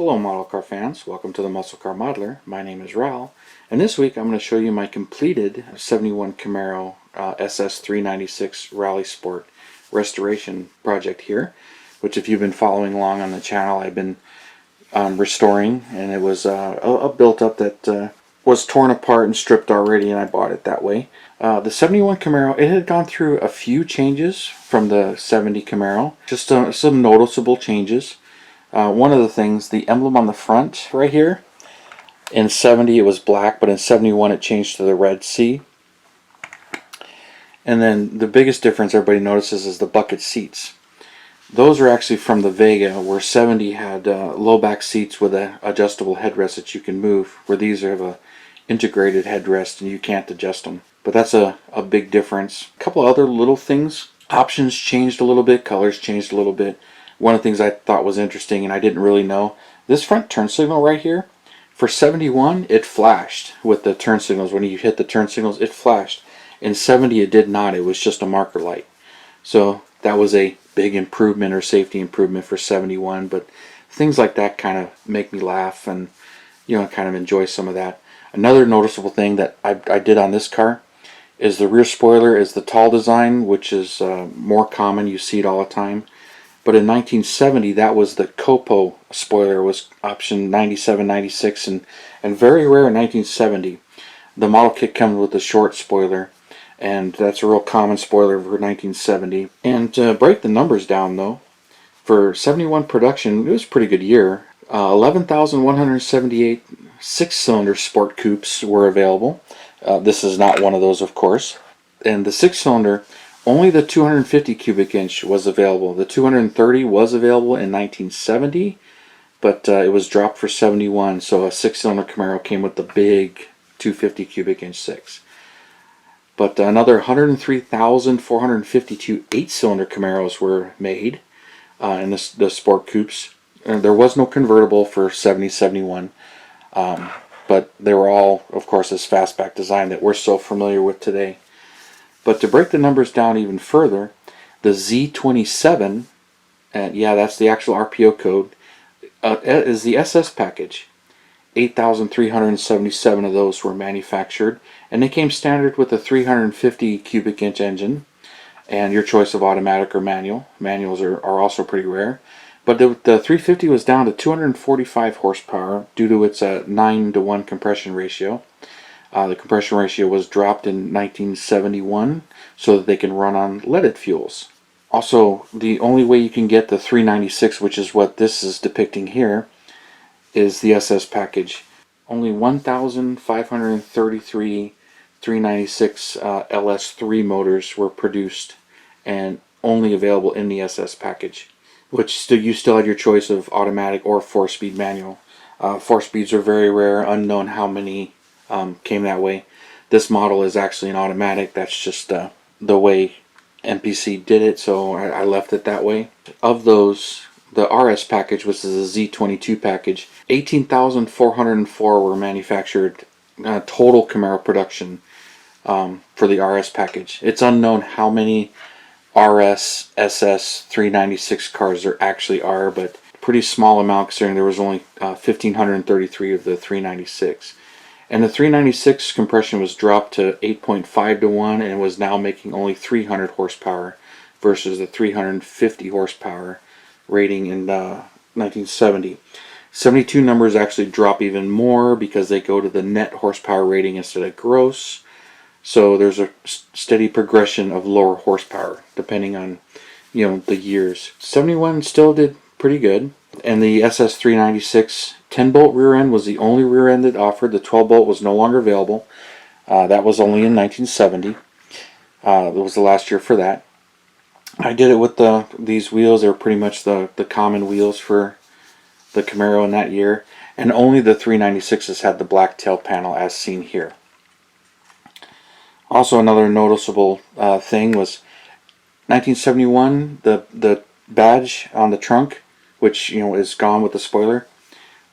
Hello model car fans, welcome to the Muscle Car Modeler. My name is Raul, and this week I'm going to show you my completed 71 Camaro SS396 Rally Sport restoration project here, which if you've been following along on the channel I've been restoring, and it was a built-up that was torn apart and stripped already, and I bought it that way. The 71 Camaro, it had gone through a few changes from the 70 Camaro, just some noticeable changes. One of the things, the emblem on the front right here, in 70 it was black, but in 71 it changed to the red C. And then the biggest difference everybody notices is the bucket seats. Those are actually from the Vega, where 70 had low back seats with an adjustable headrest that you can move, where these have a integrated headrest and you can't adjust them. But that's a big difference. A couple other little things. Options changed a little bit, colors changed a little bit. One of the things I thought was interesting and I didn't really know, this front turn signal right here, for 71 it flashed with the turn signals. When you hit the turn signals it flashed. In 70 it did not, it was just a marker light. So that was a big improvement or safety improvement for 71, but things like that kind of make me laugh and kind of enjoy some of that. Another noticeable thing that I did on this car is the rear spoiler is the tall design, which is more common, you see it all the time. But in 1970, that was the Copo spoiler, was option 97, 96, and very rare in 1970. The model kit comes with a short spoiler, and that's a real common spoiler for 1970. And to break the numbers down, though, for 71 production, it was a pretty good year. 11,178 six-cylinder sport coupes were available. This is not one of those, of course. And the six-cylinder, only the 250 cubic inch was available. The 230 was available in 1970, but it was dropped for 71, so a six-cylinder Camaro came with the big 250 cubic inch six. But another 103,452 eight-cylinder Camaros were made in the sport coupes. There was no convertible for 70-71, but they were all, of course, this fastback design that we're so familiar with today. But to break the numbers down even further, the Z27, and yeah, that's the actual RPO code, is the SS package. 8,377 of those were manufactured, and they came standard with a 350 cubic inch engine, and your choice of automatic or manual. Manuals are also pretty rare. But the 350 was down to 245 horsepower due to its 9-to-1 compression ratio. The compression ratio was dropped in 1971 so that they can run on leaded fuels. Also, the only way you can get the 396, which is what this is depicting here, is the SS package. Only 1,533 396 LS3 motors were produced and only available in the SS package, which you still had your choice of automatic or 4-speed manual. 4-speeds are very rare, unknown how many came that way. This model is actually an automatic. That's just the way MPC did it, so I left it that way. Of those, the RS package, which is a Z28 package, 18,404 were manufactured total Camaro production for the RS package. It's unknown how many RS SS 396 cars there actually are, but pretty small amount considering there was only 1,533 of the 396. And the 396 compression was dropped to 8.5-to-1 and was now making only 300 horsepower versus the 350 horsepower rating in 1970. 72 numbers actually drop even more because they go to the net horsepower rating instead of gross. So there's a steady progression of lower horsepower depending on the years. 71 still did pretty good. And the SS396 10-bolt rear end was the only rear end that offered. The 12-bolt was no longer available. That was only in 1970. That was the last year for that. I did it with these wheels. They were pretty much the common wheels for the Camaro in that year. And only the 396s had the black tail panel as seen here. Also, another noticeable thing was 1971, the badge on the trunk, which is gone with the spoiler,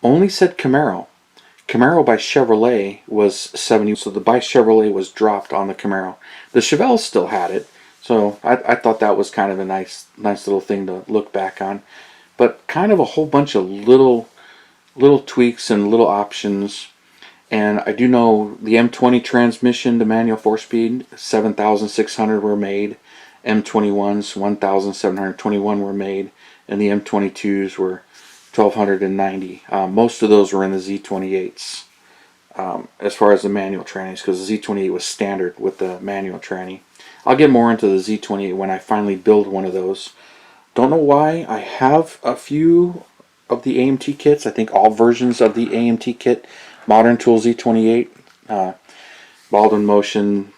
only said Camaro. Camaro by Chevrolet was 70, so the by Chevrolet was dropped on the Camaro. The Chevelles still had it, so I thought that was kind of a nice little thing to look back on. But kind of a whole bunch of little little tweaks and little options. And I do know the M20 transmission, the manual 4-speed, 7,600 were made. M21s, 1,721 were made. And the M22s were 1,290. Most of those were in the Z28s as far as the manual trannies, because the Z28 was standard with the manual tranny. I'll get more into the Z28 when I finally build one of those. Don't know why. I have a few of the AMT kits. I think all versions of the AMT kit. Modern Tool Z28, Baldwin Motion,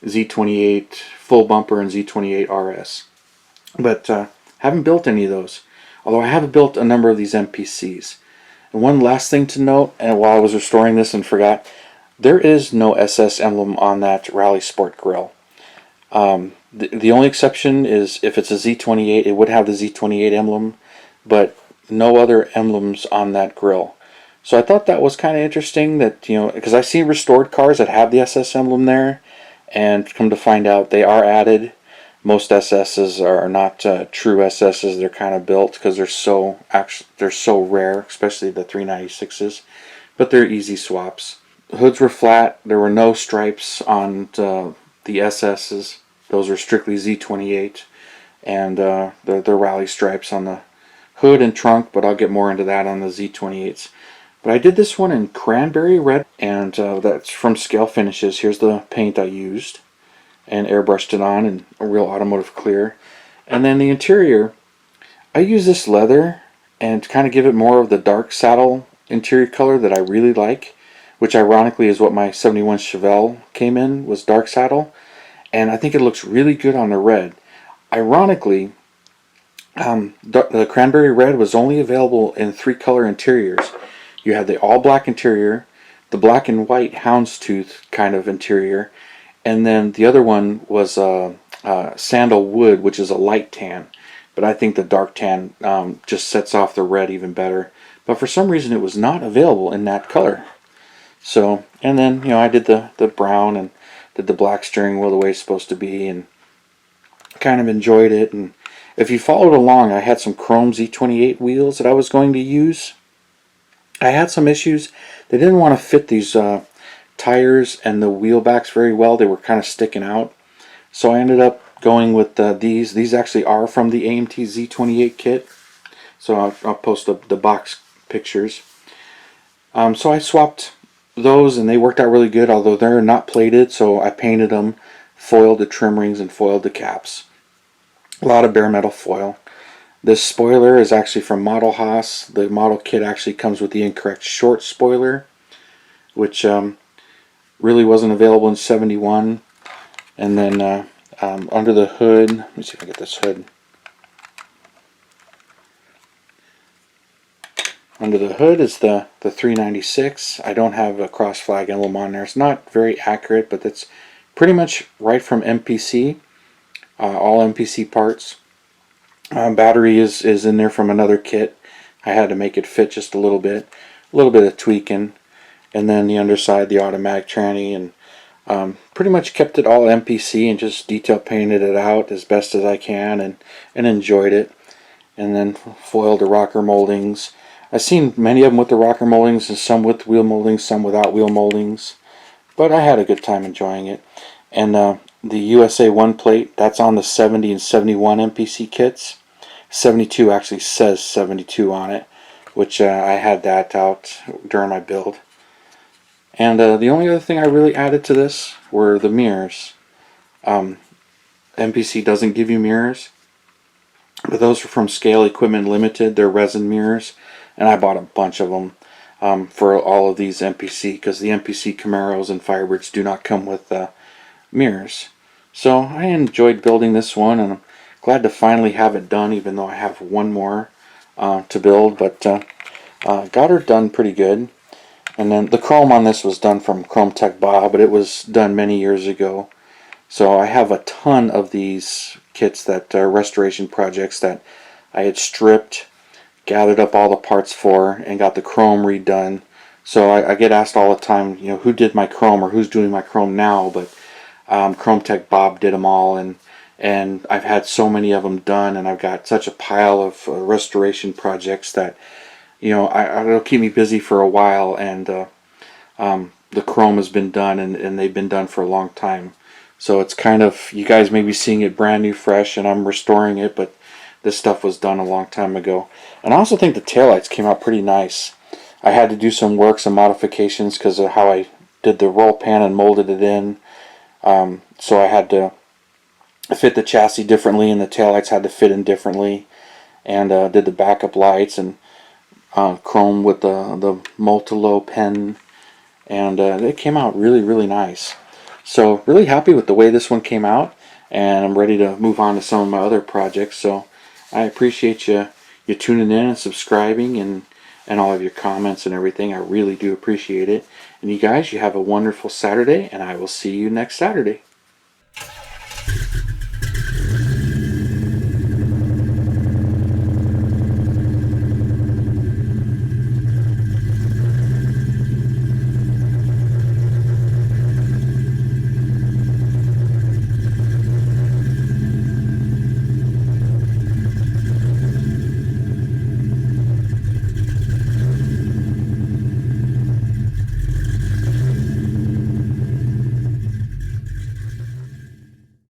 Z28 Full Bumper, and Z28 RS. But haven't built any of those. Although I have built a number of these MPCs. And one last thing to note, and while I was restoring this and forgot, there is no SS emblem on that Rally Sport grill. The only exception is if it's a Z28, it would have the Z28 emblem, but no other emblems on that grill. So I thought that was kind of interesting that, you know, because I see restored cars that have the SS emblem there, and come to find out they are added. Most SSs are not true SSs. They're kind of built because they're so rare, especially the 396s. But they're easy swaps. The hoods were flat. There were no stripes on the SSs. Those are strictly Z28, and the rally stripes on the hood and trunk. But I'll get more into that on the Z28s. But I did this one in cranberry red, and that's from Scale Finishes. Here's the paint I used, and airbrushed it on in a real automotive clear. And then the interior, I use this leather and to kind of give it more of the dark saddle interior color that I really like, which ironically is what my 71 Chevelle came in, was dark saddle. And I think it looks really good on the red. Ironically, the cranberry red was only available in 3 color interiors. You had the all black interior, the black and white houndstooth kind of interior, and then the other one was sandalwood, which is a light tan. But I think the dark tan just sets off the red even better. But for some reason it was not available in that color. So, and then, you know, I did the brown and did the black steering wheel the way it's supposed to be, and kind of enjoyed it. And if you followed along, I had some chrome Z28 wheels that I was going to use. I had some issues. They didn't want to fit these tires and the wheel backs very well. They were kind of sticking out. So I ended up going with these. These actually are from the AMT Z28 kit. So I'll post the box pictures. So I swapped those, and they worked out really good, although they're not plated. So I painted them, foiled the trim rings, and foiled the caps. A lot of bare metal foil. This spoiler is actually from Model Haas. The model kit actually comes with the incorrect short spoiler, which really wasn't available in 71. And then under the hood, let me see if I get this hood. Under the hood is the 396. I don't have a cross flag emblem on there. It's not very accurate, but that's pretty much right from MPC. All MPC parts. Battery is in there from another kit. I had to make it fit just a little bit of tweaking, and then the underside, the automatic tranny, and pretty much kept it all MPC and just detail painted it out as best as I can, and enjoyed it. And then foiled the rocker moldings. I've seen many of them with the rocker moldings, and some with wheel moldings, some without wheel moldings, but I had a good time enjoying it. And the USA 1 plate, that's on the 70 and 71 MPC kits. 72 actually says 72 on it, which I had that out during my build. And the only other thing I really added to this were the mirrors. MPC doesn't give you mirrors, but those are from Scale Equipment Limited. They're resin mirrors, and I bought a bunch of them for all of these MPC, because the MPC Camaros and Firebirds do not come with mirrors. So I enjoyed building this one, and I'm glad to finally have it done, even though I have one more to build, but got her done pretty good. And then the chrome on this was done from Chrome Tech Bob, but it was done many years ago. So I have a ton of these kits that restoration projects that I had stripped, gathered up all the parts for, and got the chrome redone. So I get asked all the time, you know, who did my chrome or who's doing my chrome now, but Chrome Tech Bob did them all, and I've had so many of them done, and I've got such a pile of restoration projects that you know, it'll keep me busy for a while, and the chrome has been done, and they've been done for a long time. So it's kind of, you guys may be seeing it brand new, fresh, and I'm restoring it, but this stuff was done a long time ago. And I also think the taillights came out pretty nice. I had to do some work, some modifications, because of how I did the roll pan and molded it in. So I had to fit the chassis differently, and the taillights had to fit in differently. And did the backup lights, and chrome with the Multilo pen, and it came out really, really nice. So really happy with the way this one came out, and I'm ready to move on to some of my other projects. So I appreciate you tuning in and subscribing, and all of your comments and everything. I really do appreciate it. And you guys, you have a wonderful Saturday, and I will see you next Saturday.